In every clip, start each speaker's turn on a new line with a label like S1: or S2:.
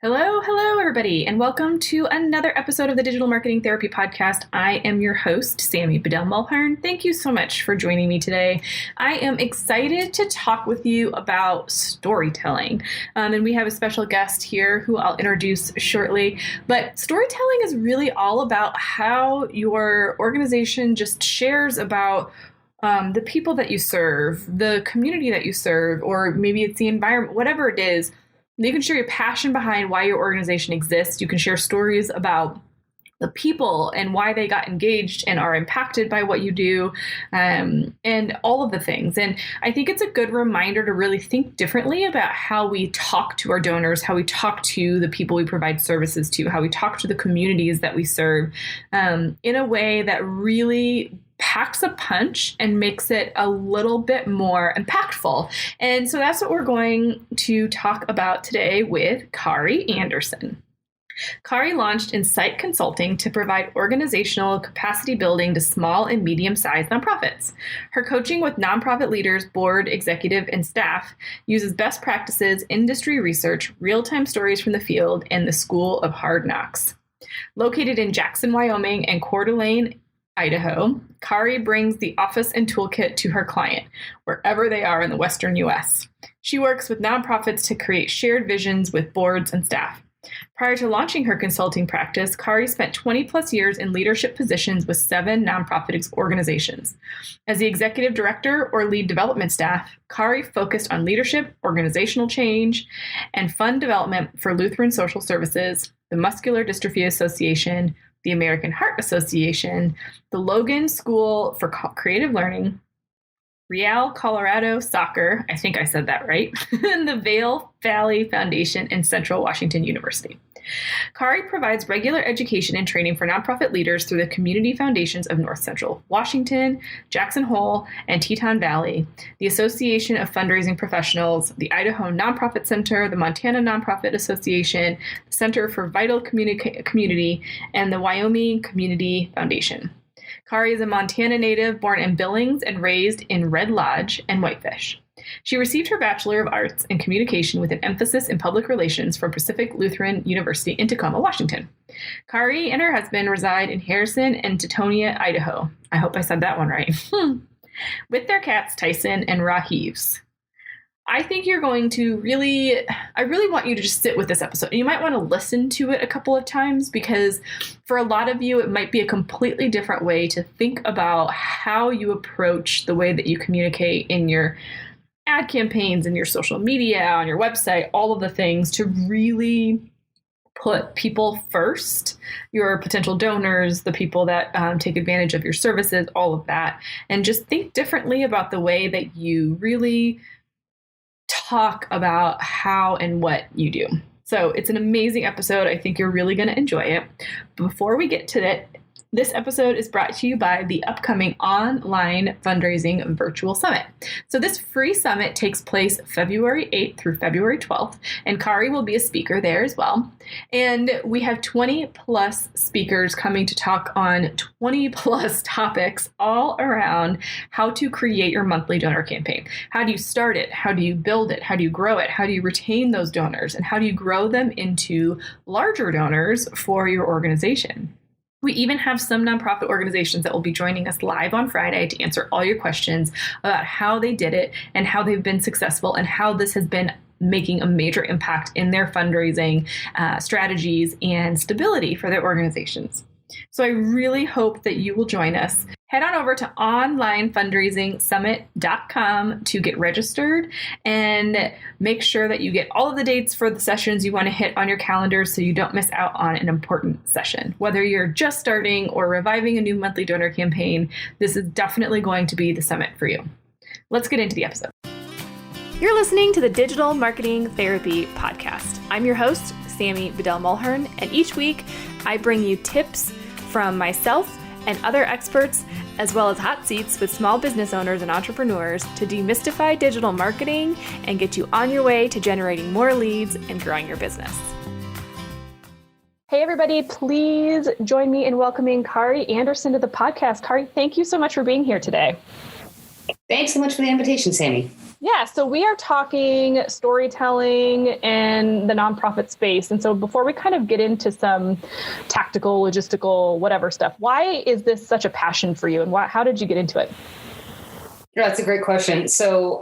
S1: Hello, everybody, and welcome to another episode of the Digital Marketing Therapy Podcast. I am your host, Sammy Bedell-Mulhern. Thank you so much for joining me today. I am excited to talk with you about storytelling, and we have a special guest here who I'll introduce shortly. But storytelling is really all about how your organization just shares about the people that you serve, the community that you serve, or maybe it's the environment, whatever it is. You can share your passion behind why your organization exists. You can share stories about the people and why they got engaged and are impacted by what you do, and all of the things. And I think it's a good reminder to really think differently about how we talk to our donors, how we talk to the people we provide services to, how we talk to the communities that we serve, in a way that really packs a punch and makes it a little bit more impactful. And so that's what we're going to talk about today with Kari Anderson. Kari launched Incite Consulting to provide organizational capacity building to small and medium-sized nonprofits. Her coaching with nonprofit leaders, board, executive, and staff uses best practices, industry research, real-time stories from the field, and the School of Hard Knocks. Located in Jackson, Wyoming, and Coeur d'Alene, Idaho, Kari brings the office and toolkit to her client, wherever they are in the Western U.S. She works with nonprofits to create shared visions with boards and staff. Prior to launching her consulting practice, Kari spent 20 plus years in leadership positions with 7 nonprofit organizations. As the executive director or lead development staff, Kari focused on leadership, organizational change, and fund development for Lutheran Social Services, the Muscular Dystrophy Association, the American Heart Association, the Logan School for Creative Learning, Real Colorado Soccer, I think I said that right, and the Vail Valley Foundation and Central Washington University. Kari provides regular education and training for nonprofit leaders through the community foundations of North Central Washington, Jackson Hole, and Teton Valley, the Association of Fundraising Professionals, the Idaho Nonprofit Center, the Montana Nonprofit Association, the Center for Vital Community, and the Wyoming Community Foundation. Kari is a Montana native born in Billings and raised in Red Lodge and Whitefish. She received her Bachelor of Arts in Communication with an emphasis in Public Relations from Pacific Lutheran University in Tacoma, Washington. Kari and her husband reside in Harrison and Teutonia, Idaho. I hope I said that one right. With their cats, Tyson and Raheeves. I think you're going to I really want you to just sit with this episode. And you might want to listen to it a couple of times because for a lot of you, it might be a completely different way to think about how you approach the way that you communicate in your ad campaigns, in your social media, on your website, all of the things to really put people first, your potential donors, the people that take advantage of your services, all of that, and just think differently about the way that you really talk about how and what you do. So it's an amazing episode. I think you're really going to enjoy it. Before we get to it, this episode is brought to you by the upcoming online fundraising virtual summit. So this free summit takes place February 8th through February 12th, and Kari will be a speaker there as well. And we have 20 plus speakers coming to talk on 20 plus topics all around how to create your monthly donor campaign. How do you start it? How do you build it? How do you grow it? How do you retain those donors? And how do you grow them into larger donors for your organization? We even have some nonprofit organizations that will be joining us live on Friday to answer all your questions about how they did it and how they've been successful and how this has been making a major impact in their fundraising strategies and stability for their organizations. So I really hope that you will join us. Head on over to onlinefundraisingsummit.com to get registered and make sure that you get all of the dates for the sessions you want to hit on your calendar so you don't miss out on an important session. Whether you're just starting or reviving a new monthly donor campaign, this is definitely going to be the summit for you. Let's get into the episode. You're listening to the Digital Marketing Therapy Podcast. I'm your host, Sammy Bedell-Mulhern, and each week I bring you tips from myself and other experts, as well as hot seats with small business owners and entrepreneurs to demystify digital marketing and get you on your way to generating more leads and growing your business. Hey, everybody, please join me in welcoming Kari Anderson to the podcast. Kari, thank you so much for being here today.
S2: Thanks so much for the invitation, Sammy.
S1: Yeah, so we are talking storytelling and the nonprofit space. And so before we kind of get into some tactical, logistical, whatever stuff, why is this such a passion for you and how did you get into it?
S2: Yeah, that's a great question. So,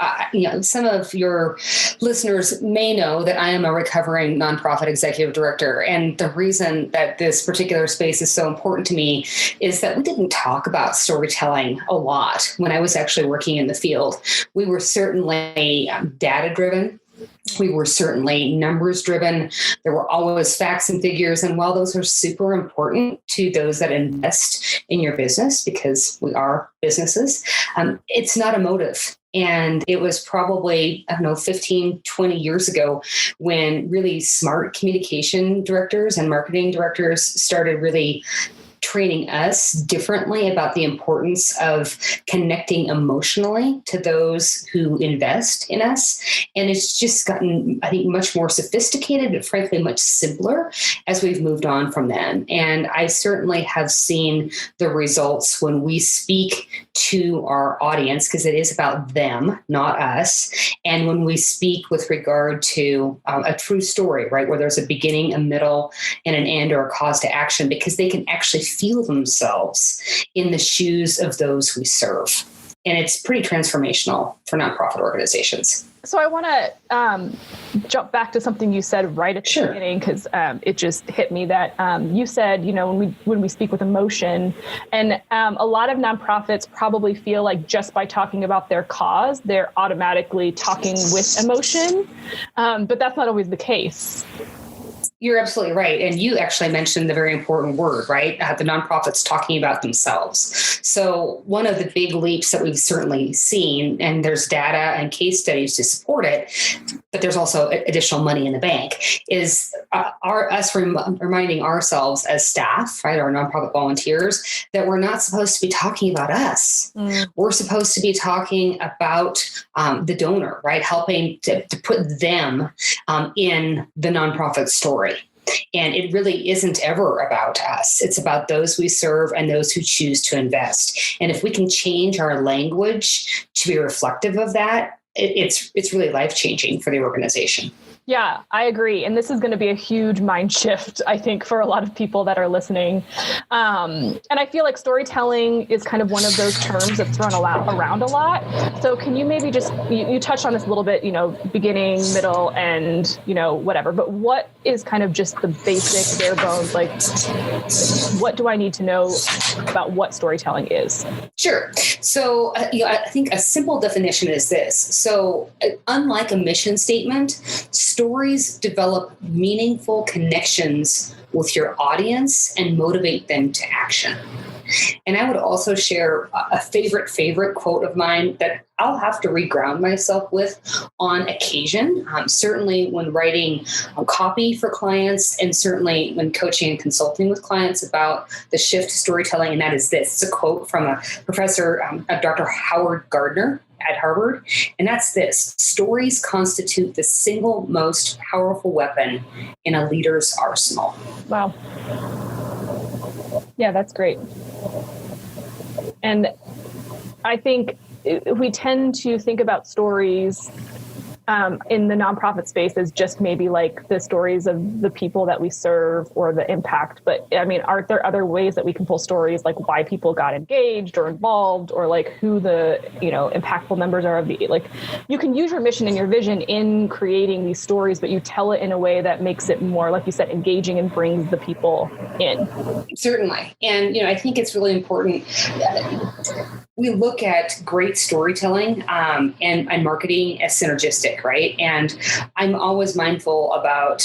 S2: some of your listeners may know that I am a recovering nonprofit executive director. And the reason that this particular space is so important to me is that we didn't talk about storytelling a lot when I was actually working in the field. We were certainly data driven. We were certainly numbers driven. There were always facts and figures. And while those are super important to those that invest in your business, because we are businesses, it's not emotive. And it was probably, 15, 20 years ago when really smart communication directors and marketing directors started really training us differently about the importance of connecting emotionally to those who invest in us. And it's just gotten, I think, much more sophisticated, but frankly, much simpler as we've moved on from them. And I certainly have seen the results when we speak to our audience, because it is about them, not us. And when we speak with regard to a true story, right, where there's a beginning, a middle, and an end or a cause to action, because they can actually feel themselves in the shoes of those we serve. And it's pretty transformational for nonprofit organizations.
S1: So I want to jump back to something you said right at the beginning, because it just hit me that you said, when we speak with emotion, and a lot of nonprofits probably feel like just by talking about their cause, they're automatically talking with emotion, but that's not always the case.
S2: You're absolutely right. And you actually mentioned the very important word, right? The nonprofits talking about themselves. So one of the big leaps that we've certainly seen, and there's data and case studies to support it, but there's also additional money in the bank, is us reminding ourselves as staff, right, our nonprofit volunteers, that we're not supposed to be talking about us. We're supposed to be talking about the donor, right? Helping to put them in the nonprofit story. And it really isn't ever about us. It's about those we serve and those who choose to invest. And if we can change our language to be reflective of that, it's really life-changing for the organization.
S1: Yeah, I agree. And this is going to be a huge mind shift, I think, for a lot of people that are listening. And I feel like storytelling is kind of one of those terms that's thrown around a lot. So can you maybe just, you touched on this a little bit, beginning, middle, and, whatever. But what is kind of just the basic bare bones, like, what do I need to know about what storytelling is?
S2: Sure. So, I think a simple definition is this. So unlike a mission statement, stories develop meaningful connections with your audience and motivate them to action. And I would also share a favorite quote of mine that I'll have to reground myself with on occasion, certainly when writing copy for clients, and certainly when coaching and consulting with clients about the shift to storytelling. And that is this. It's a quote from a professor, Dr. Howard Gardner at Harvard. And that's this: stories constitute the single most powerful weapon in a leader's arsenal.
S1: Wow. Yeah, that's great. And I think we tend to think about stories in the nonprofit space as just maybe like the stories of the people that we serve or the impact. But I mean, aren't there other ways that we can pull stories, like why people got engaged or involved, or like who the, impactful members are of the, like, you can use your mission and your vision in creating these stories, but you tell it in a way that makes it more, like you said, engaging and brings the people in.
S2: Certainly. And, I think it's really important. We look at great storytelling and marketing as synergistic, right? And I'm always mindful about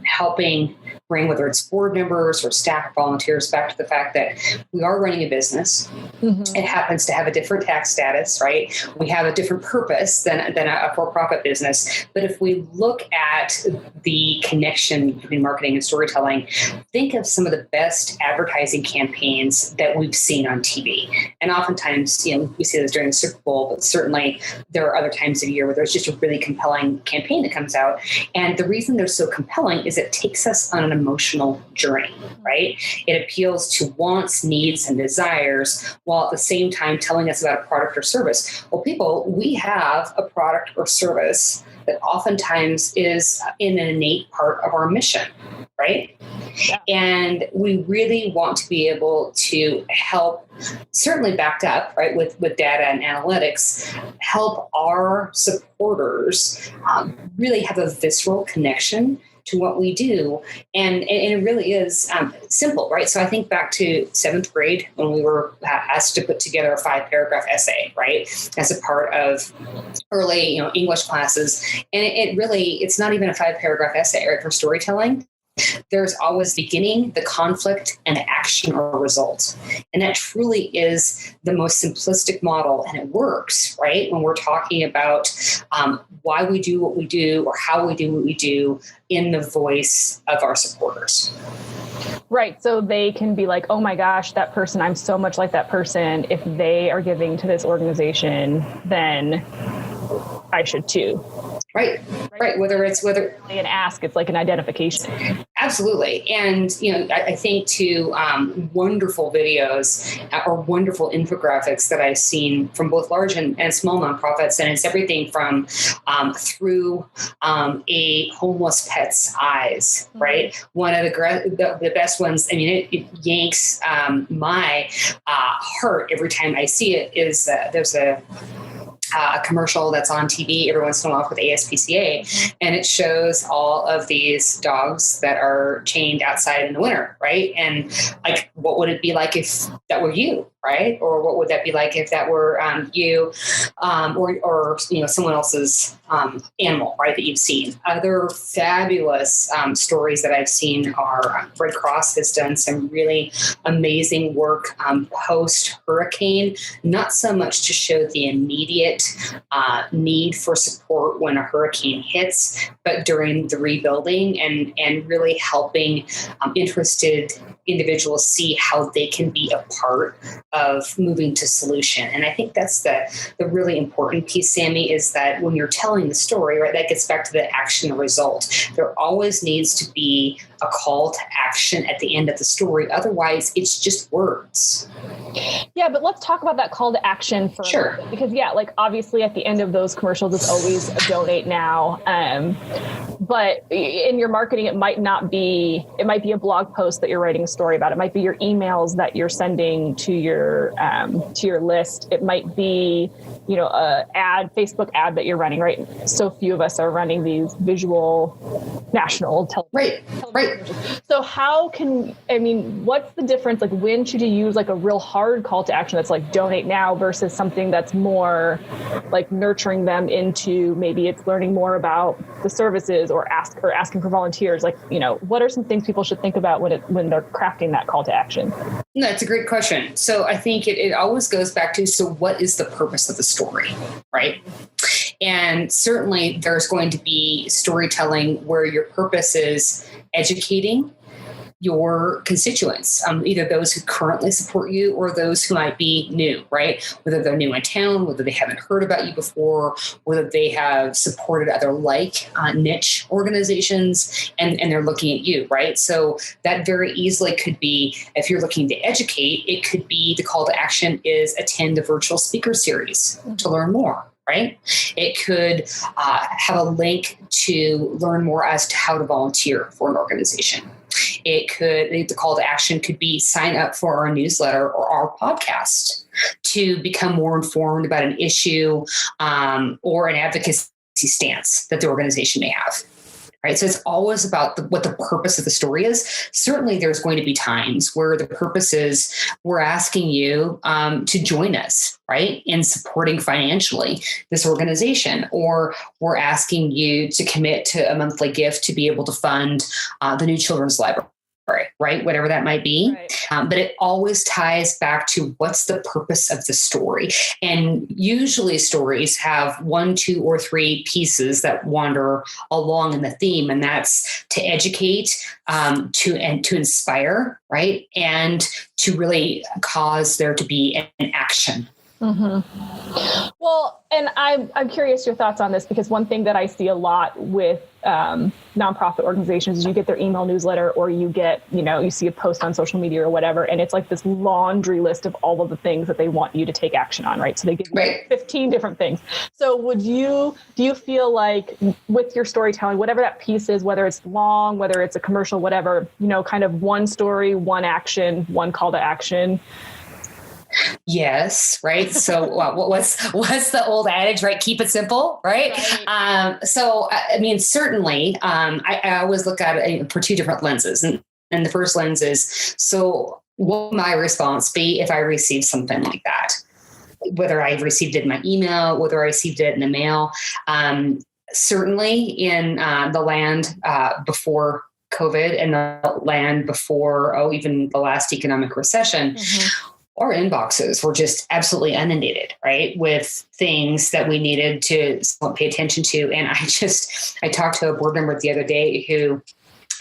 S2: helping bring, whether it's board members or staff or volunteers, back to the fact that we are running a business. Mm-hmm. It happens to have a different tax status, right? We have a different purpose than a for-profit business. But if we look at the connection between marketing and storytelling, think of some of the best advertising campaigns that we've seen on TV. And oftentimes, we see this during the Super Bowl, but certainly there are other times of year where there's just a really compelling campaign that comes out. And the reason they're so compelling is it takes us on an emotional journey, right? It appeals to wants, needs, and desires, while at the same time telling us about a product or service. Well, we have a product or service that oftentimes is an innate part of our mission, right? Yeah. And we really want to be able to help, certainly backed up, right, with data and analytics, help our supporters really have a visceral connection to what we do. And it really is simple, right? So I think back to 7th grade when we were asked to put together a 5-paragraph essay, right, as a part of early, English classes. And it's not even a 5-paragraph essay, right, for storytelling. There's always beginning, the conflict, and the action or result. And that truly is the most simplistic model, and it works, right? When we're talking about why we do what we do or how we do what we do in the voice of our supporters.
S1: Right. So they can be like, oh my gosh, that person, I'm so much like that person. If they are giving to this organization, then I should too.
S2: Right. Whether
S1: an ask, it's like an identification.
S2: Absolutely. And, I think too, wonderful videos or wonderful infographics that I've seen from both large and small nonprofits. And it's everything from through a homeless pet's eyes, right? One of the best ones, it yanks my heart every time I see it, is there's a commercial that's on TV every once in a while with ASPCA, and it shows all of these dogs that are chained outside in the winter, right? And like, what would it be like if that were you, right? Or what would that be like if that were you, or someone else's animal, right, that you've seen? Other fabulous stories that I've seen are Red Cross has done some really amazing work post-hurricane, not so much to show the immediate need for support when a hurricane hits, but during the rebuilding and really helping interested individuals see how they can be a part of moving to solution. And I think that's the really important piece, Sammy, is that when you're telling the story, right, that gets back to the action result. There always needs to be a call to action at the end of the story. Otherwise, it's just words.
S1: Yeah, but let's talk about that call to action for
S2: Sure.
S1: a because like obviously at the end of those commercials, it's always a donate now. But in your marketing, it might be a blog post that you're writing a story about. It might be your emails that you're sending to your list. It might be, a Facebook ad that you're running, right? So few of us are running these visual national television. Right. So what's the difference? Like, when should you use like a real hard call to action that's like donate now versus something that's more like nurturing them into, maybe it's learning more about the services or asking for volunteers? Like, what are some things people should think about when they're crafting that call to action?
S2: No, that's a great question. So I think it always goes back to, so what is the purpose of the story, right? And certainly there's going to be storytelling where your purpose is educating your constituents, either those who currently support you or those who might be new, right? Whether they're new in town, whether they haven't heard about you before, whether they have supported other niche organizations and they're looking at you, right? So that very easily could be, if you're looking to educate, it could be the call to action is attend a virtual speaker series to learn more. Right? It could have a link to learn more as to how to volunteer for an organization. The call to action could be sign up for our newsletter or our podcast to become more informed about an issue or an advocacy stance that the organization may have. Right. So it's always about what the purpose of the story is. Certainly there's going to be times where the purpose is we're asking you to join us, right, in supporting financially this organization, or we're asking you to commit to a monthly gift to be able to fund the new children's library. Right? Whatever that might be. Right. But it always ties back to what's the purpose of the story. And usually stories have 1, 2, or 3 pieces that wander along in the theme. And that's to educate, to inspire, right? And to really cause there to be an action.
S1: Well, and I'm curious your thoughts on this, because one thing that I see a lot with nonprofit organizations is you get their email newsletter, or you get, you see a post on social media or whatever, and it's like this laundry list of all of the things that they want you to take action on, right? So they give you 15 different things. So do you feel like with your storytelling, whatever that piece is, whether it's long, whether it's a commercial, whatever, kind of one story, one action, one call to action?
S2: Yes. Right. So what's the old adage, right? Keep it simple. Right. So, I mean, certainly, I always look at it for two different lenses, and the first lens is, so what would my response be if I received something like that? Whether I received it in my email, whether I received it in the mail, certainly in the land before COVID and the land before, even the last economic recession, our inboxes were just absolutely inundated, right, with things that we needed to pay attention to. And I talked to a board member the other day who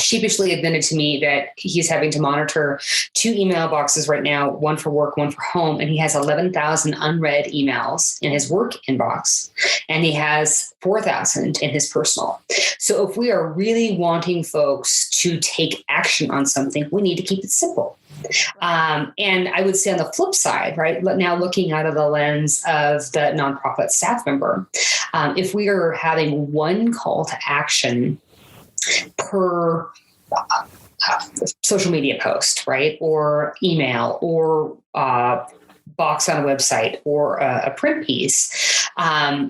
S2: sheepishly admitted to me that he's having to monitor 2 email boxes right now, one for work, one for home. And he has 11,000 unread emails in his work inbox, and he has 4,000 in his personal. So if we are really wanting folks to take action on something, we need to keep it simple. And I would say on the flip side, right, now looking out of the lens of the nonprofit staff member, if we are having one call to action per social media post, right, or email, or box on a website, or a print piece,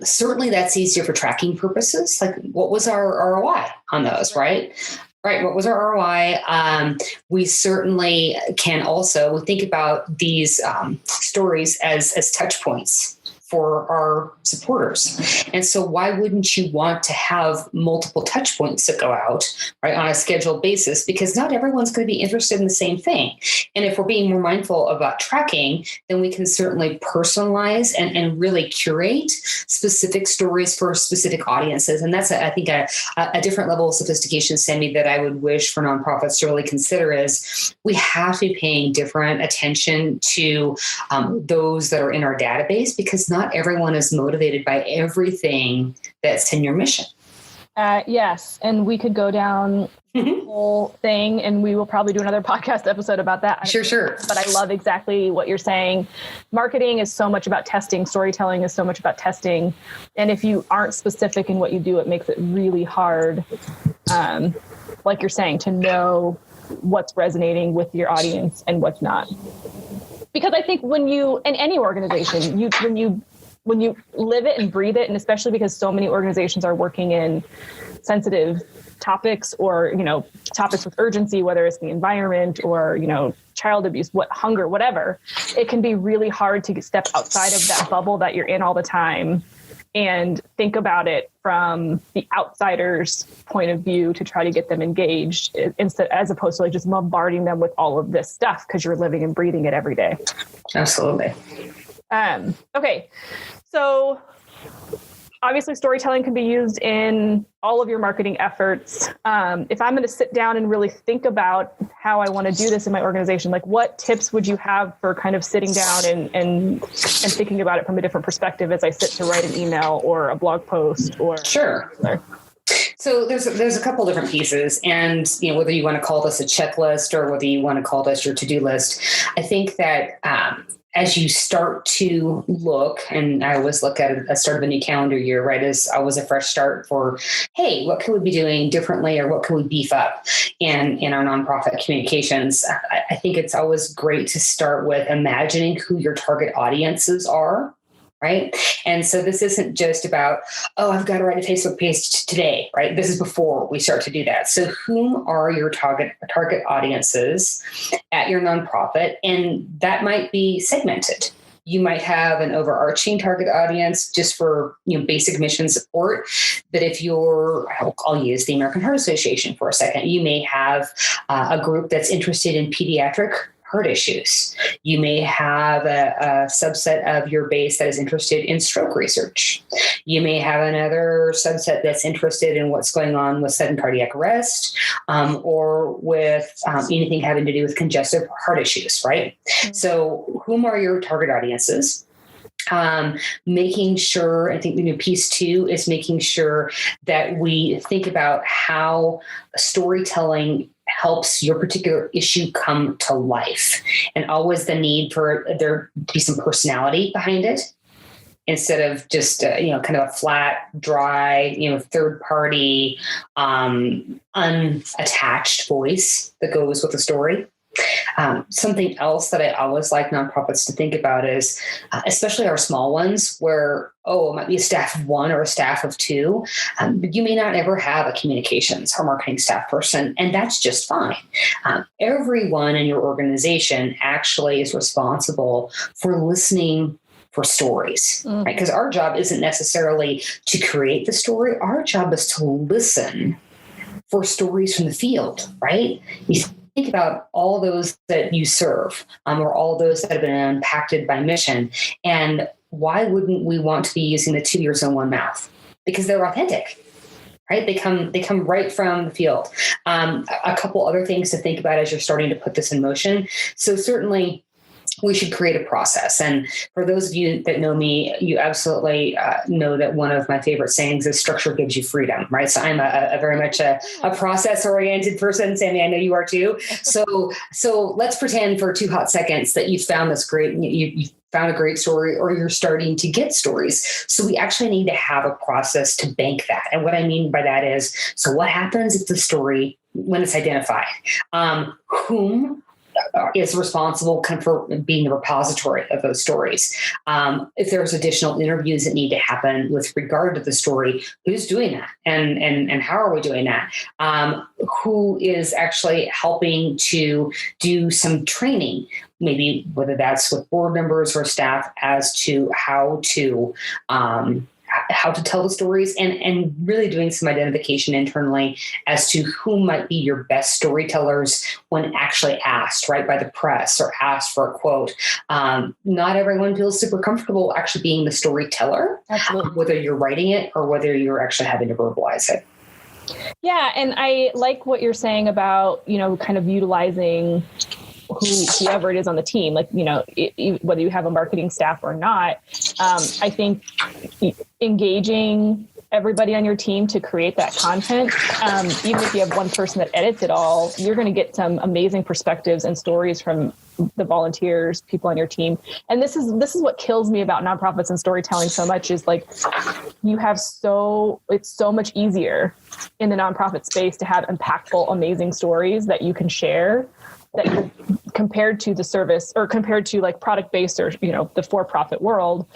S2: certainly that's easier for tracking purposes. Like, what was our ROI on those, right? Right. What was our ROI? We certainly can also think about these stories as touch points for our supporters. And so why wouldn't you want to have multiple touch points that go out, right, on a scheduled basis? Because not everyone's going to be interested in the same thing. And if we're being more mindful about tracking, then we can certainly personalize and really curate specific stories for specific audiences. And that's, I think, a different level of sophistication, Sammy, that I would wish for nonprofits to really consider is we have to be paying different attention to those that are in our database, because not everyone is motivated by everything that's in your mission.
S1: Yes. And we could go down the whole thing, and we will probably do another podcast episode about that.
S2: Sure.
S1: But I love exactly what you're saying. Marketing is so much about testing. Storytelling is so much about testing. And if you aren't specific in what you do, it makes it really hard, like you're saying, to know what's resonating with your audience and what's not. Because I think when you, in any organization, when you live it and breathe it, and especially because so many organizations are working in sensitive topics, or, topics with urgency, whether it's the environment or, child abuse, hunger, whatever, it can be really hard to step outside of that bubble that you're in all the time and think about it from the outsider's point of view to try to get them engaged, as opposed to just bombarding them with all of this stuff, because you're living and breathing it every day.
S2: Absolutely.
S1: Okay. So obviously storytelling can be used in all of your marketing efforts. If I'm going to sit down and really think about how I want to do this in my organization, like, what tips would you have for kind of sitting down and thinking about it from a different perspective as I sit to write an email or a blog post? Or
S2: Sure. So there's a couple different pieces, and whether you want to call this a checklist or whether you want to call this your to-do list, I think that as you start to look, and I always look at it at the start of a new calendar year, right, as always a fresh start for, hey, what can we be doing differently, or what can we beef up in our nonprofit communications? I think it's always great to start with imagining who your target audiences are. Right. And so this isn't just about, I've got to write a Facebook post today, right? This is before we start to do that. So whom are your target audiences at your nonprofit? And that might be segmented. You might have an overarching target audience just for basic mission support. But if I'll use the American Heart Association for a second, you may have a group that's interested in pediatric heart issues. You may have a subset of your base that is interested in stroke research. You may have another subset that's interested in what's going on with sudden cardiac arrest, or with anything having to do with congestive heart issues, right? Mm-hmm. So whom are your target audiences? Making sure, I think piece 2 is making sure that we think about how storytelling helps your particular issue come to life, and always the need for there to be some personality behind it, instead of just kind of a flat, dry, third party, unattached voice that goes with the story. Something else that I always like nonprofits to think about is, especially our small ones, where, it might be a staff of 1 or a staff of 2, but you may not ever have a communications or marketing staff person, and that's just fine. Everyone in your organization actually is responsible for listening for stories, right? Because our job isn't necessarily to create the story. Our job is to listen for stories from the field, right? You think about all those that you serve, or all those that have been impacted by mission. And why wouldn't we want to be using the 2 ears and 1 mouth? Because they're authentic, right? They come right from the field. A couple other things to think about as you're starting to put this in motion. So certainly, we should create a process. And for those of you that know me, you absolutely know that one of my favorite sayings is structure gives you freedom, right? So I'm a very much a process-oriented person. Sammy, I know you are too. So let's pretend for 2 hot seconds that you found this great, you found a great story, or you're starting to get stories. So we actually need to have a process to bank that. And what I mean by that is, so what happens if the story, when it's identified, whom is responsible for being the repository of those stories. If there's additional interviews that need to happen with regard to the story, who's doing that, and how are we doing that? Who is actually helping to do some training, maybe whether that's with board members or staff, as to how to tell the stories, and really doing some identification internally as to who might be your best storytellers when actually asked, right, by the press or asked for a quote. Not everyone feels super comfortable actually being the storyteller, whether you're writing it or whether you're actually having to verbalize it.
S3: Yeah. And I like what you're saying about, kind of utilizing whoever it is on the team, like, whether you have a marketing staff or not. I think engaging everybody on your team to create that content, even if you have one person that edits it all, you're going to get some amazing perspectives and stories from the volunteers, people on your team. And this is what kills me about nonprofits and storytelling so much, is like, it's so much easier in the nonprofit space to have impactful, amazing stories that you can share, that you're compared to the service, or compared to like product-based, or, the for-profit world,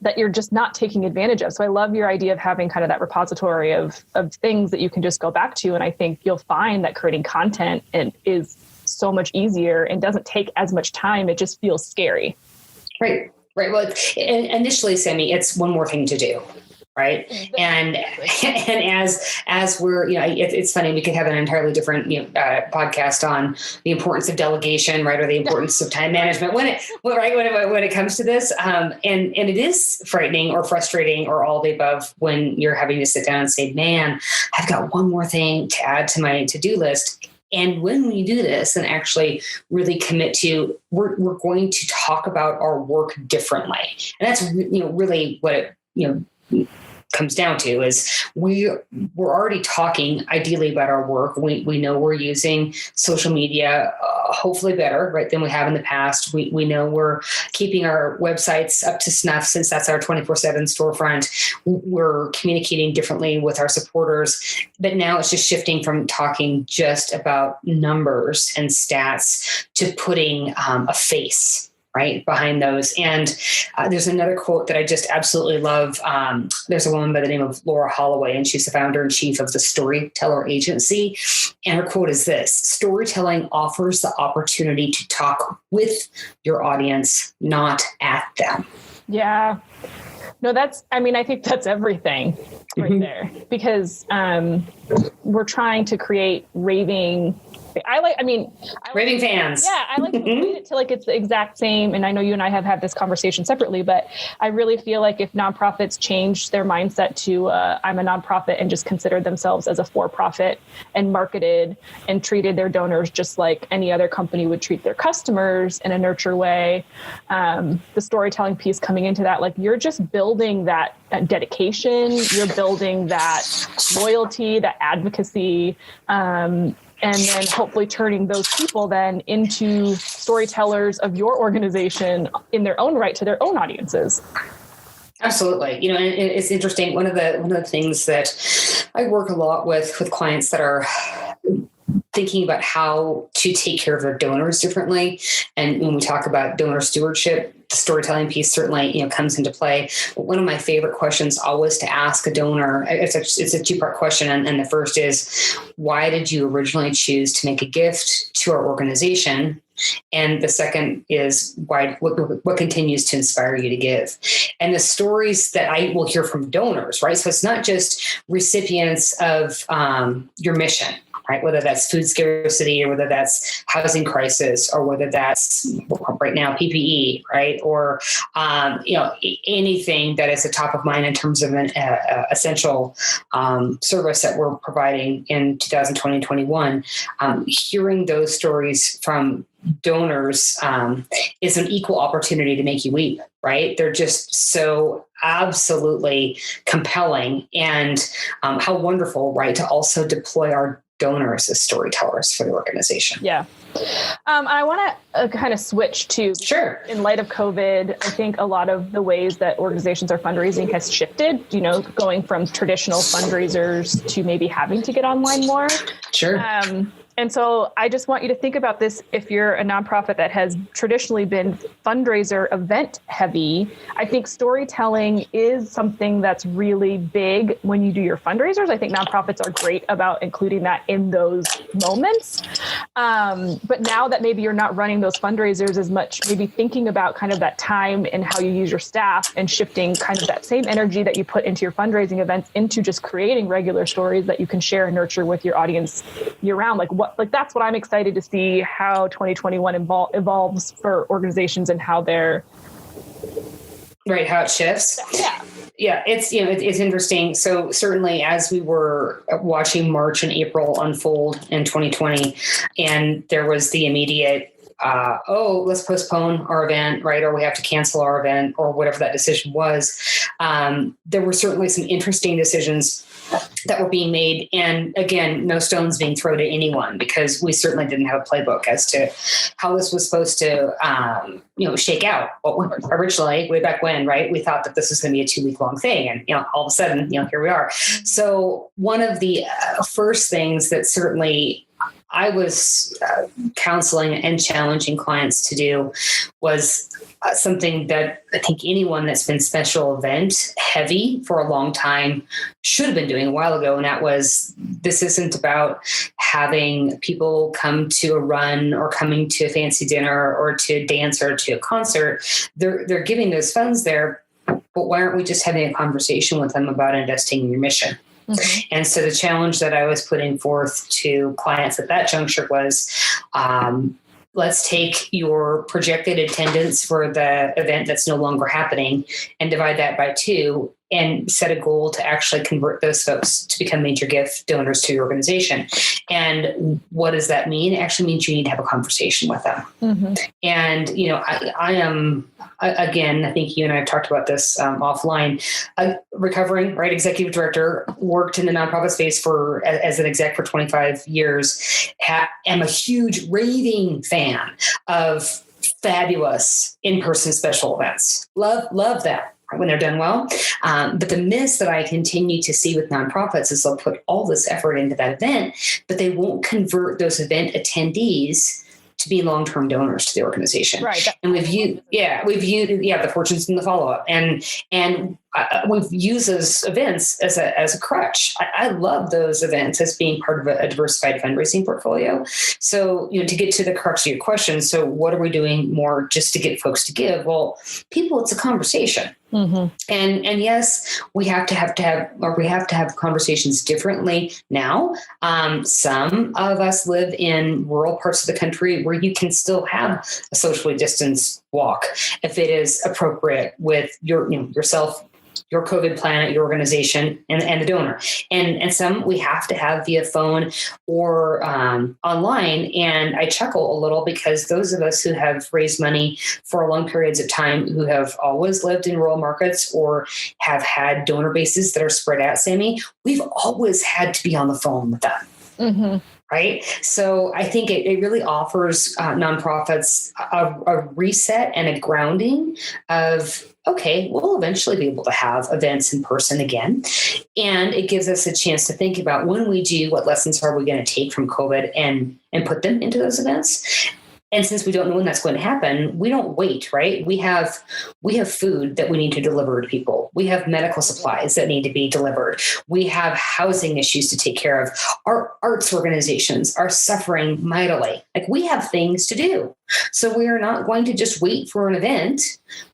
S3: that you're just not taking advantage of. So I love your idea of having kind of that repository of things that you can just go back to. And I think you'll find that creating content is so much easier and doesn't take as much time. It just feels scary.
S2: Right. Well, initially, Sammy, it's one more thing to do. Right. And as we're, it's funny, we could have an entirely different, podcast on the importance of delegation, right, or the importance of time management when it comes to this. And it is frightening or frustrating or all the above when you're having to sit down and say, man, I've got one more thing to add to my to-do list. And when we do this and actually really commit to, we're going to talk about our work differently. And that's, really what it, comes down to is we're already talking ideally about our work. We know we're using social media, hopefully better, right, than we have in the past. We know we're keeping our websites up to snuff, since that's our 24/7 storefront. We're communicating differently with our supporters, but now it's just shifting from talking just about numbers and stats to putting a face right behind those. And there's another quote that I just absolutely love. There's a woman by the name of Laura Holloway, and she's the founder and chief of the Storyteller Agency. And her quote is this: storytelling offers the opportunity to talk with your audience, not at them.
S3: Yeah. No, I think that's everything right there, because we're trying to create raving
S2: Raving fans.
S3: Yeah, I like to equate it to like it's the exact same. And I know you and I have had this conversation separately, but I really feel like if nonprofits change their mindset to I'm a nonprofit and just consider themselves as a for-profit and marketed and treated their donors just like any other company would treat their customers in a nurture way, the storytelling piece coming into that, like you're just building that dedication, you're building that loyalty, that advocacy, and then hopefully turning those people then into storytellers of your organization in their own right to their own audiences.
S2: Absolutely. And it's interesting. One of the things that I work a lot with clients that are thinking about how to take care of their donors differently. And when we talk about donor stewardship, the storytelling piece certainly, comes into play. But one of my favorite questions always to ask a donor, it's a two-part question. And the first is, why did you originally choose to make a gift to our organization? And the second is, what continues to inspire you to give? And the stories that I will hear from donors, right? So it's not just recipients of your mission, right? Whether that's food scarcity or whether that's housing crisis or whether that's right now PPE, right? Or anything that is a top of mind in terms of an essential service that we're providing in 2020 and 21. Hearing those stories from donors is an equal opportunity to make you weep, right? They're just so absolutely compelling, and how wonderful, right, to also deploy our donors as storytellers for the organization.
S3: Yeah. I want to kind of switch to,
S2: sure.
S3: In light of COVID, I think a lot of the ways that organizations are fundraising has shifted, going from traditional fundraisers to maybe having to get online more.
S2: Sure.
S3: And so I just want you to think about this. If you're a nonprofit that has traditionally been fundraiser event heavy, I think storytelling is something that's really big when you do your fundraisers. I think nonprofits are great about including that in those moments. But now that maybe you're not running those fundraisers as much, maybe thinking about kind of that time and how you use your staff and shifting kind of that same energy that you put into your fundraising events into just creating regular stories that you can share and nurture with your audience year round. Like that's what I'm excited to see how 2021 evolves for organizations and how they're
S2: right, how it shifts. Yeah, it's interesting. So certainly, as we were watching March and April unfold in 2020, and there was the immediate let's postpone our event, right? Or we have to cancel our event, or whatever that decision was. There were certainly some interesting decisions that were being made. And again, no stones being thrown at anyone, because we certainly didn't have a playbook as to how this was supposed to, shake out. Well, originally, way back when, right, we thought that this was going to be a 2-week long thing. And, all of a sudden, here we are. So one of the first things that certainly I was counseling and challenging clients to do was something that I think anyone that's been special event heavy for a long time should have been doing a while ago. And that was, this isn't about having people come to a run or coming to a fancy dinner or to a dance or to a concert. They're giving those funds there, but why aren't we just having a conversation with them about investing in your mission? Mm-hmm. And so the challenge that I was putting forth to clients at that juncture was, let's take your projected attendance for the event that's no longer happening and divide that by 2 and set a goal to actually convert those folks to become major gift donors to your organization. And what does that mean? It actually means you need to have a conversation with them. Mm-hmm. And, I am, again, I think you and I have talked about this offline, recovering, right, executive director, worked in the nonprofit space as an exec for 25 years, am a huge raving fan of fabulous in-person special events. Love that when they're done well. But the miss that I continue to see with nonprofits is they'll put all this effort into that event, but they won't convert those event attendees to be long-term donors to the organization.
S3: Right.
S2: And we've used the fortunes and the follow-up. And we've used those events as a crutch. I love those events as being part of a diversified fundraising portfolio. So, to get to the crux of your question, so what are we doing more just to get folks to give? Well, people, it's a conversation. And yes, we have to have conversations differently now. Some of us live in rural parts of the country where you can still have a socially distanced walk if it is appropriate with yourself, your COVID plan at your organization, and the donor. And some we have to have via phone or online. And I chuckle a little because those of us who have raised money for long periods of time, who have always lived in rural markets or have had donor bases that are spread out, Sammy, we've always had to be on the phone with them. Right. So I think it really offers nonprofits a reset and a grounding of, okay, we'll eventually be able to have events in person again. And it gives us a chance to think about when we do, what lessons are we going to take from COVID and put them into those events. And since we don't know when that's going to happen, we don't wait, right? We have food that we need to deliver to people. We have medical supplies that need to be delivered. We have housing issues to take care of. Our arts organizations are suffering mightily. Like, we have things to do. So we are not going to just wait for an event,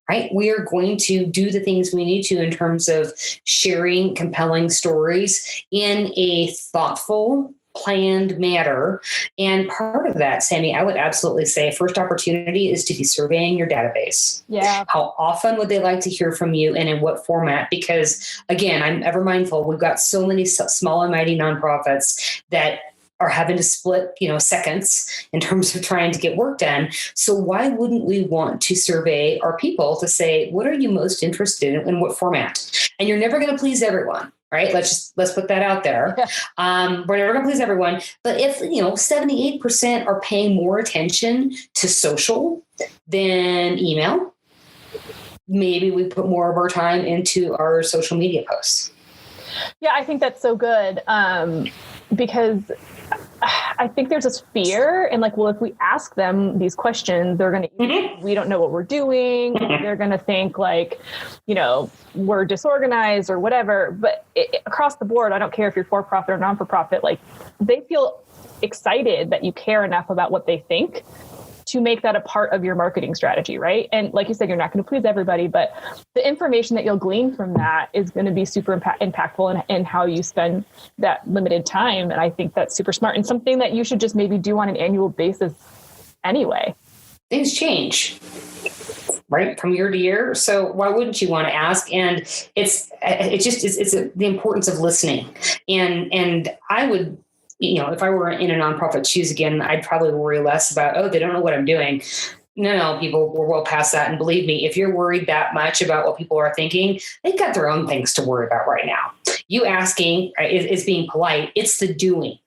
S2: right? We are going to do the things we need to in terms of sharing compelling stories in a thoughtful, planned manner. And part of that, Sammy, I would absolutely say first opportunity is to be surveying your database.
S3: Yeah.
S2: How often would they like to hear from you and in what format? Because again, I'm ever mindful, we've got so many small and mighty nonprofits that are having to split, seconds in terms of trying to get work done. So why wouldn't we want to survey our people to say, what are you most interested in what format? And you're never going to please everyone. Right. Let's put that out there. We're never going to please everyone. But if, 78% are paying more attention to social than email, maybe we put more of our time into our social media posts.
S3: Yeah, I think that's so good. Because I think there's this fear and well, if we ask them these questions, they're going to, we don't know what we're doing. They're going to think we're disorganized or whatever, but across the board, I don't care if you're for-profit or non-for-profit, they feel excited that you care enough about what they think to make that a part of your marketing strategy, right? And like you said, you're not going to please everybody, but the information that you'll glean from that is going to be super impactful in how you spend that limited time. And I think that's super smart and something that you should just maybe do on an annual basis anyway.
S2: Things change, right, from year to year. So why wouldn't you want to ask? And it's the importance of listening. And I would, if I were in a nonprofit shoes again, I'd probably worry less about, they don't know what I'm doing. No, people, we're well past that. And believe me, if you're worried that much about what people are thinking, they've got their own things to worry about right now. You asking is being polite. It's the doing.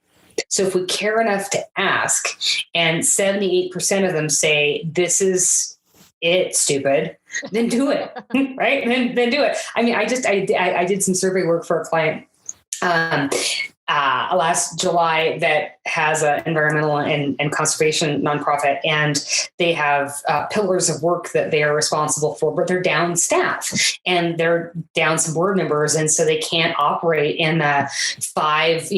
S2: So if we care enough to ask and 78% of them say, this is it, stupid, then do it, right? Then do it. I mean, I did some survey work for a client last July that has an environmental and conservation nonprofit, and they have pillars of work that they are responsible for, but they're down staff and they're down some board members. And so they can't operate in the 5,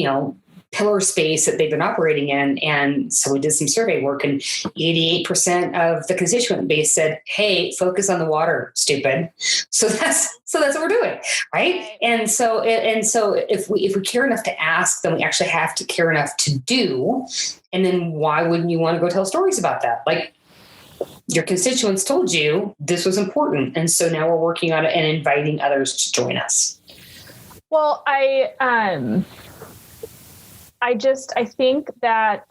S2: pillar space that they've been operating in. And so we did some survey work, and 88% of the constituent base said, hey, focus on the water, stupid. So that's what we're doing. Right. And so if we care enough to ask, then we actually have to care enough to do. And then why wouldn't you want to go tell stories about that? Your constituents told you this was important. And so now we're working on it and inviting others to join us.
S3: Well, I think that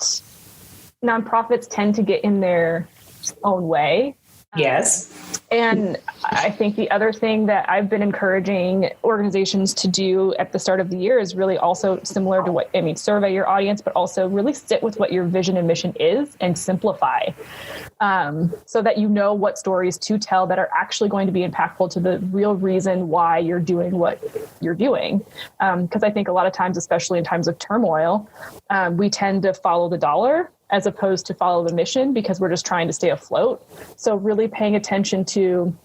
S3: nonprofits tend to get in their own way.
S2: Yes.
S3: And I think the other thing that I've been encouraging organizations to do at the start of the year is really also similar to survey your audience, but also really sit with what your vision and mission is and simplify, so that you know what stories to tell that are actually going to be impactful to the real reason why you're doing what you're doing. Because I think a lot of times, especially in times of turmoil, we tend to follow the dollar as opposed to follow the mission because we're just trying to stay afloat. So really paying attention to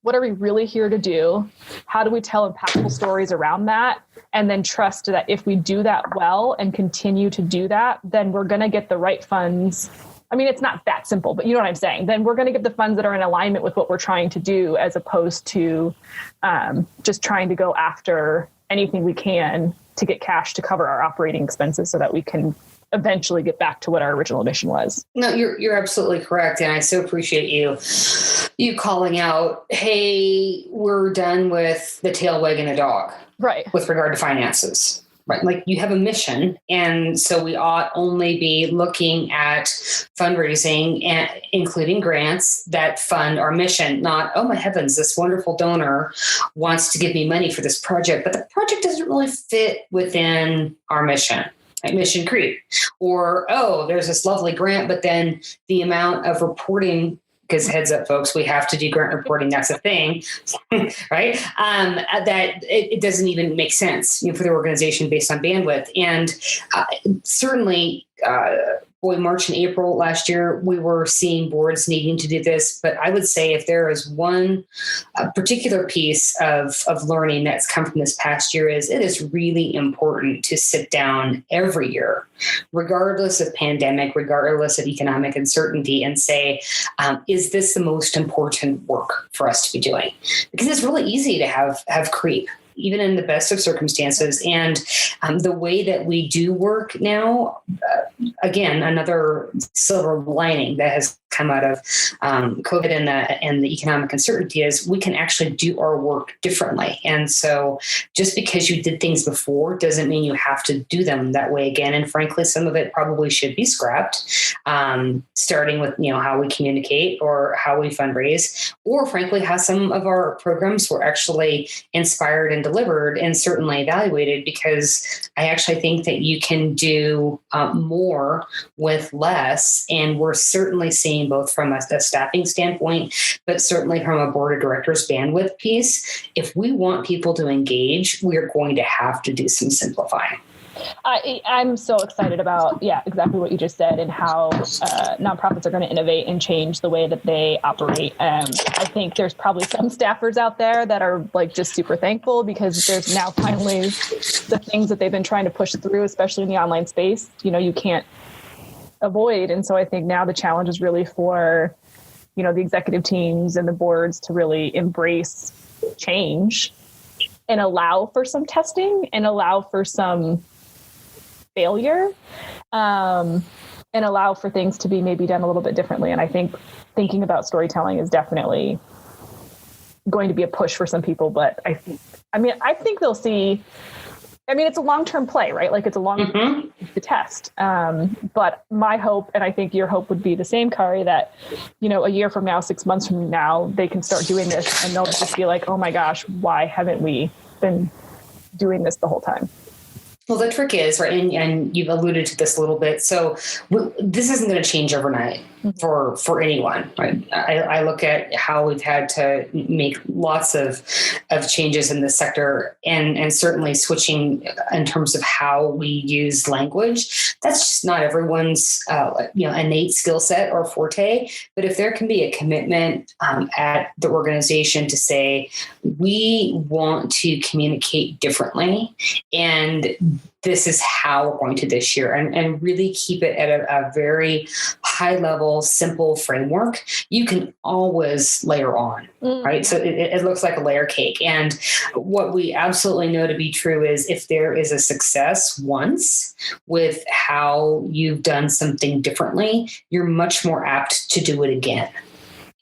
S3: what are we really here to do? How do we tell impactful stories around that? And then trust that if we do that well and continue to do that, then we're going to get the right funds I mean, it's not that simple, but you know what I'm saying? Then we're going to get the funds that are in alignment with what we're trying to do, as opposed to just trying to go after anything we can to get cash to cover our operating expenses so that we can eventually get back to what our original mission was.
S2: No, you're absolutely correct. And I so appreciate you calling out, hey, we're done with the tail wagging the dog.
S3: Right.
S2: With regard to finances. Right. Like you have a mission. And so we ought only be looking at fundraising and including grants that fund our mission, not, oh my heavens, this wonderful donor wants to give me money for this project, but the project doesn't really fit within our mission. Right? Mission creep. Or, oh, there's this lovely grant, but then the amount of reporting, because heads up, folks, we have to do grant reporting. That's a thing, right? That it doesn't even make sense, for the organization based on bandwidth. And certainly, March and April last year, we were seeing boards needing to do this. But I would say if there is one particular piece of learning that's come from this past year, is it is really important to sit down every year, regardless of pandemic, regardless of economic uncertainty, and say, is this the most important work for us to be doing? Because it's really easy to have creep, even in the best of circumstances. And the way that we do work now, again, another silver lining that has come out of COVID and the economic uncertainty is we can actually do our work differently. And so just because you did things before doesn't mean you have to do them that way again. And frankly, some of it probably should be scrapped, starting with, how we communicate or how we fundraise, or frankly, how some of our programs were actually inspired and delivered and certainly evaluated, because I actually think that you can do more with less. And we're certainly seeing, both from a staffing standpoint, but certainly from a board of directors bandwidth piece, if we want people to engage, we are going to have to do some simplifying.
S3: I'm so excited about, exactly what you just said, and how nonprofits are going to innovate and change the way that they operate. I think there's probably some staffers out there that are just super thankful, because there's now finally the things that they've been trying to push through, especially in the online space, you can't avoid. And so I think now the challenge is really for, the executive teams and the boards to really embrace change and allow for some testing and allow for some failure, and allow for things to be maybe done a little bit differently. And I think thinking about storytelling is definitely going to be a push for some people, but I think they'll see. It's a long-term play, right? It's a long to test. But my hope, and I think your hope would be the same, Kari, that, a year from now, 6 months from now, they can start doing this and they'll just be like, oh my gosh, why haven't we been doing this the whole time?
S2: Well, the trick is, right, and you've alluded to this a little bit. So this isn't going to change overnight for anyone, right? I look at how we've had to make lots of changes in the sector, and certainly switching in terms of how we use language. That's just not everyone's innate skill set or forte. But if there can be a commitment at the organization to say, we want to communicate differently, and this is how we're going to this year, and really keep it at a very high level, simple framework, you can always layer on, right? So it looks like a layer cake. And what we absolutely know to be true is if there is a success once with how you've done something differently, you're much more apt to do it again.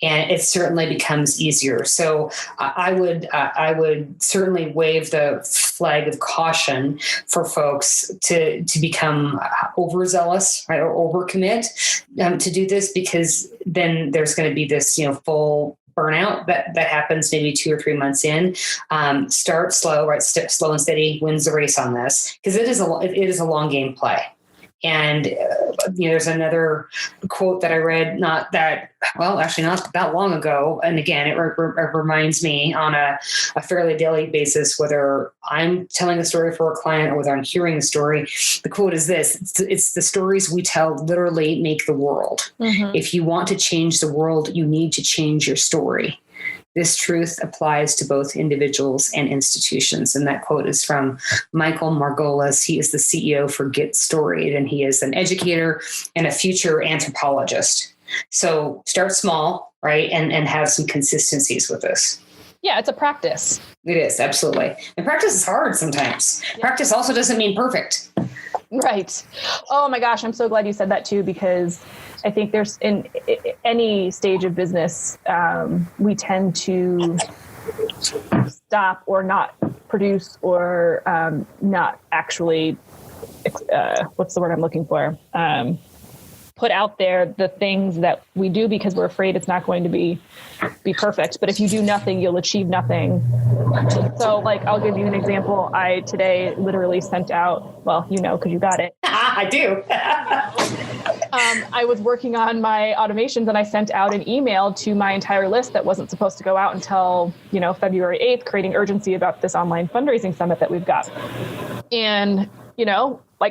S2: And it certainly becomes easier. So I would certainly wave the flag of caution for folks to become overzealous, right, or overcommit to do this, because then there's going to be this full burnout that happens maybe 2 or 3 months in. Start slow, right? Slow and steady wins the race on this, because it is a long game play. And there's another quote that I read not that long ago. And again, it reminds me on a fairly daily basis, whether I'm telling a story for a client or whether I'm hearing a story. The quote is this: it's the stories we tell literally make the world. If you want to change the world, you need to change your story. This truth applies to both individuals and institutions. And that quote is from Michael Margolis. He is the CEO for Get Storied, and he is an educator and a future anthropologist. So start small, right? And have some consistencies with this.
S3: Yeah, it's a practice.
S2: It is, absolutely. And practice is hard sometimes. Yeah. Practice also doesn't mean perfect.
S3: Right. Oh my gosh, I'm so glad you said that too, because I think there's in any stage of business, we tend to stop or not produce or not actually, what's the word I'm looking for? Put out there the things that we do because we're afraid it's not going to be perfect. But if you do nothing, you'll achieve nothing. So like, I'll give you an example. I today literally sent out, well, because you got it.
S2: I do.
S3: I was working on my automations and I sent out an email to my entire list that wasn't supposed to go out until, February 8th, creating urgency about this online fundraising summit that we've got. And,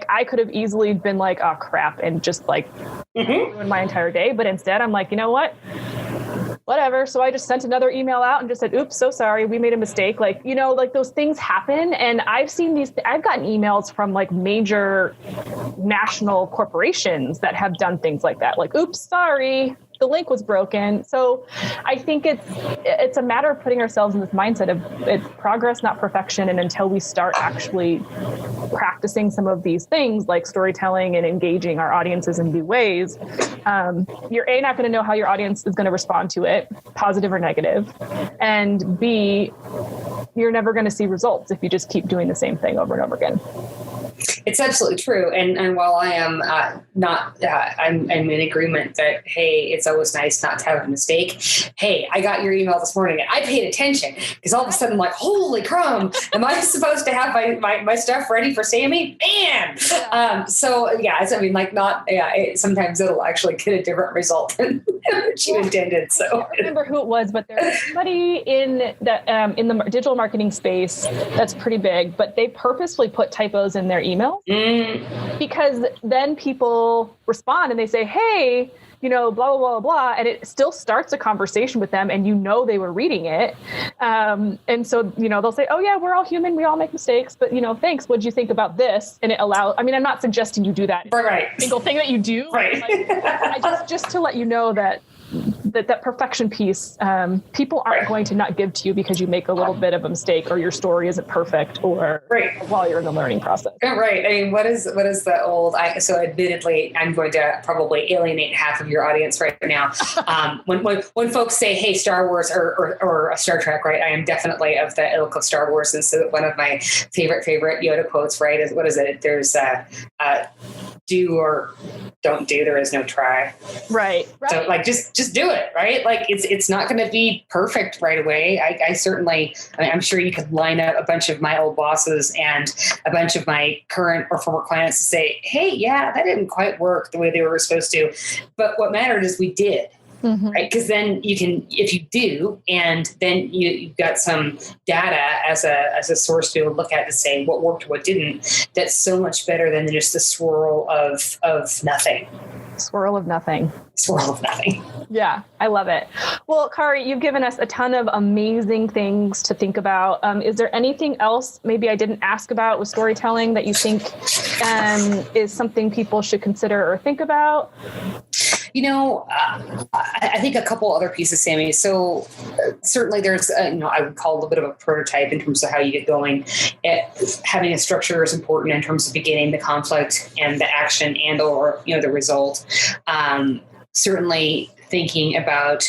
S3: I could have easily been like, oh crap, and just ruin my entire day. But instead I'm like, you know what? Whatever. So I just sent another email out and just said, oops, so sorry. We made a mistake. Those things happen. And I've gotten emails from major national corporations that have done things like that. Like, oops, sorry. The link was broken. So I think it's a matter of putting ourselves in this mindset of it's progress, not perfection. And until we start actually practicing some of these things like storytelling and engaging our audiences in new ways, you're not going to know how your audience is going to respond to it, positive or negative. And B, you're never going to see results if you just keep doing the same thing over and over again.
S2: It's absolutely true. And while I am I'm in agreement that, hey, it's always nice not to have a mistake. Hey, I got your email this morning and I paid attention because all of a sudden I'm like, holy crumb, am I supposed to have my stuff ready for Sammy? Man. Sometimes it'll actually get a different result than what you intended. So
S3: I don't remember who it was, but there's somebody in the digital marketing space that's pretty big, but they purposefully put typos in their email because then people respond and they say, hey, blah, blah, blah, blah. And it still starts a conversation with them and they were reading it. And so, they'll say, oh yeah, we're all human. We all make mistakes, but thanks. What'd you think about this? And I'm not suggesting you do that.
S2: Right.
S3: Single thing that you do.
S2: Right.
S3: Just to let you know that perfection piece, people aren't going to not give to you because you make a little bit of a mistake or your story isn't perfect or while you're in the learning process.
S2: Right. I mean, what is the old, so admittedly, I'm going to probably alienate half of your audience right now. When folks say, hey, Star Wars or Star Trek, right, I am definitely of the ilk of Star Wars. And so one of my favorite Yoda quotes, right, is, what is it? There's do or don't do, there is no try.
S3: Right.
S2: So just do it, right? It's not going to be perfect right away. I'm sure you could line up a bunch of my old bosses and a bunch of my current or former clients to say, hey, yeah, that didn't quite work the way they were supposed to. But what mattered is we did. Mm-hmm. Right? Because then you can, if you do, and then you've got some data as a source to look at to say what worked, what didn't. That's so much better than just the swirl of nothing.
S3: Swirl of nothing.
S1: Yeah, I love it. Well, Kari, you've given us a ton of amazing things to think about. Is there anything else maybe I didn't ask about with storytelling that you think is something people should consider or think about?
S2: I think a couple other pieces, Sammy. So certainly there's, I would call a little bit of a prototype in terms of how you get going. Having a structure is important in terms of beginning the conflict and the action and or, the result. Certainly thinking about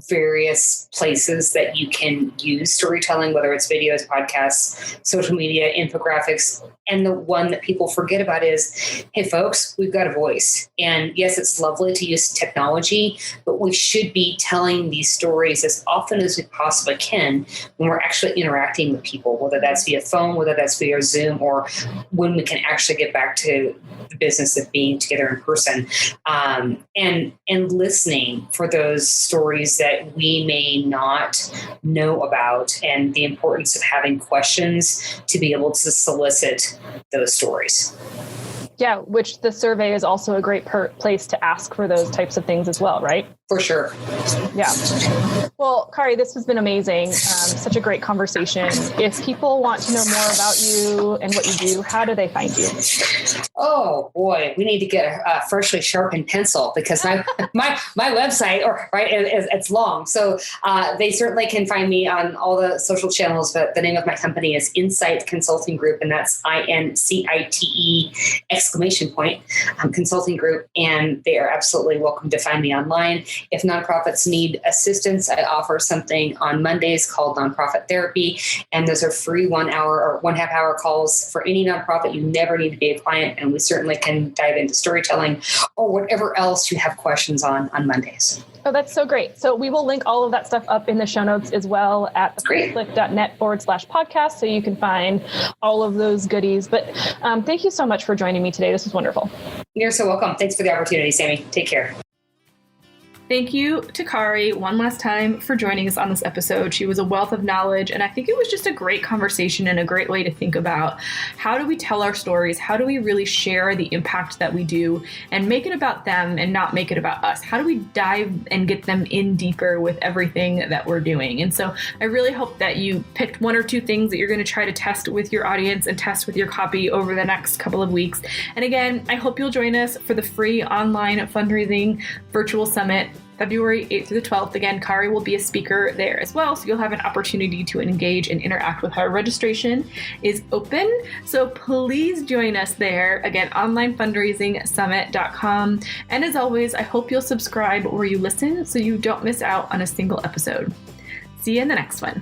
S2: various places that you can use storytelling, whether it's videos, podcasts, social media, infographics. And the one that people forget about is, hey, folks, we've got a voice. And yes, it's lovely to use technology, but we should be telling these stories as often as we possibly can when we're actually interacting with people, whether that's via phone, whether that's via Zoom, or when we can actually get back to the business of being together in person, and listening for those stories that we may not know about, and the importance of having questions to be able to solicit those stories.
S3: Yeah, which the survey is also a great place to ask for those types of things as well, right?
S2: For sure.
S3: Yeah. Well, Kari, this has been amazing. Such a great conversation. If people want to know more about you and what you do, how do they find you?
S2: Oh boy, we need to get a freshly sharpened pencil because my website, it's long. So they certainly can find me on all the social channels. But the name of my company is Incite Consulting Group, and that's INCITE Consulting Group. And they are absolutely welcome to find me online. If nonprofits need assistance, I offer something on Mondays called Nonprofit Therapy. And those are free 1 hour or 1/2 hour calls for any nonprofit. You never need to be a client. And we certainly can dive into storytelling or whatever else you have questions on Mondays.
S3: Oh, that's so great. So we will link all of that stuff up in the show notes as well at thefreeclick.net/podcast. So you can find all of those goodies. But thank you so much for joining me today. This was wonderful.
S2: You're so welcome. Thanks for the opportunity, Sammy. Take care.
S1: Thank you to Kari one last time for joining us on this episode. She was a wealth of knowledge, and I think it was just a great conversation and a great way to think about how do we tell our stories? How do we really share the impact that we do and make it about them and not make it about us? How do we dive and get them in deeper with everything that we're doing? And so I really hope that you picked 1 or 2 things that you're going to try to test with your audience and test with your copy over the next couple of weeks. And again, I hope you'll join us for the free online fundraising virtual summit, February 8th through the 12th. Again, Kari will be a speaker there as well, so you'll have an opportunity to engage and interact with her. Registration is open, so please join us there. Again, onlinefundraisingsummit.com. And as always, I hope you'll subscribe where you listen so you don't miss out on a single episode. See you in the next one.